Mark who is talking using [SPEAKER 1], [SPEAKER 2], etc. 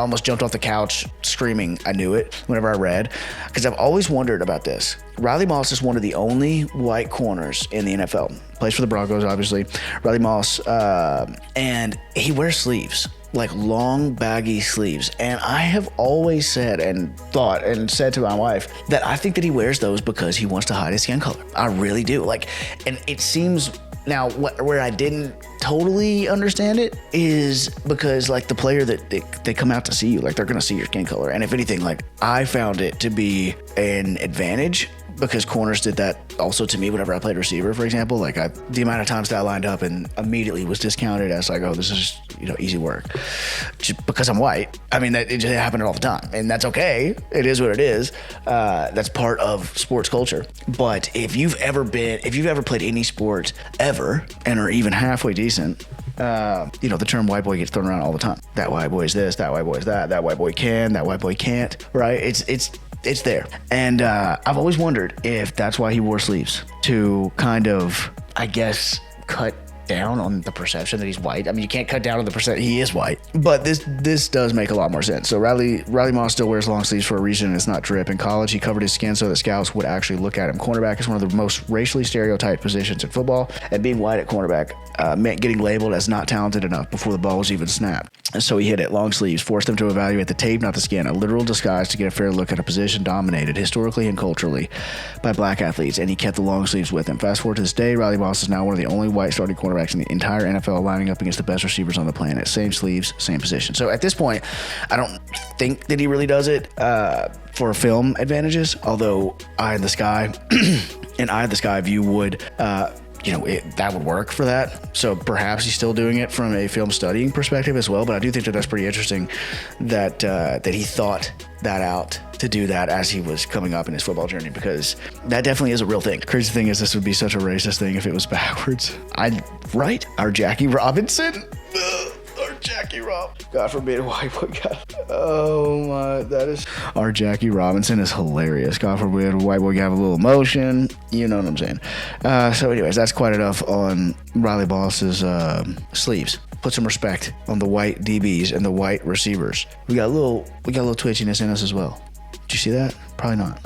[SPEAKER 1] almost jumped off the couch screaming. I knew it whenever I read, because I've always wondered about this. Riley Moss is one of the only white corners in the NFL. Plays for the Broncos, obviously. Riley Moss, and he wears sleeves, like long, baggy sleeves. And I have always said and thought and said to my wife that I think that he wears those because he wants to hide his skin color. I really do. Like, and it seems now where I didn't totally understand it is because, like, the player that they come out to see you, like, they're going to see your skin color. And if anything, like, I found it to be an advantage, because corners did that also to me whenever I played receiver, for example. Like, the amount of times that I lined up and immediately was discounted as like, oh, this is, easy work. Just because I'm white. I mean, it just happened all the time. And that's okay. It is what it is. That's part of sports culture. But if you've ever played any sport ever and are even halfway decent, the term white boy gets thrown around all the time. That white boy is this, that white boy is that white boy can, that white boy can't, right? It's there. And I've always wondered if that's why he wore sleeves, to kind of, I guess, cut down on the perception that he's white. I mean, you can't cut down on the percent he is white, but this does make a lot more sense. So Riley Moss still wears long sleeves for a reason. It's not drip. In college, he covered his skin so that scouts would actually look at him. Cornerback is one of the most racially stereotyped positions in football, and being white at cornerback meant getting labeled as not talented enough before the ball was even snapped. And so he hit it. Long sleeves forced them to evaluate the tape, not the skin, a literal disguise to get a fair look at a position dominated historically and culturally by black athletes, and he kept the long sleeves with him. Fast forward to this day, Riley Moss is now one of the only white starting cornerbacks in the entire NFL, lining up against the best receivers on the planet. Same sleeves, same position. So at this point, I don't think that he really does it for film advantages, although Eye in the Sky and Eye in the Sky view would that would work for that. So perhaps he's still doing it from a film studying perspective as well. But I do think that that's pretty interesting that he thought that out to do that as he was coming up in his football journey, because that definitely is a real thing. Crazy thing is, this would be such a racist thing if it was backwards. Right? Our Jackie Robinson? Our Jackie Robinson. God forbid, white boy. Oh my, that is. Our Jackie Robinson is hilarious. God forbid, white boy have a little emotion. You know what I'm saying. So anyways, that's quite enough on Riley Moss's sleeves. Put some respect on the white DBs and the white receivers. We got a little twitchiness in us as well. Did you see that? Probably not.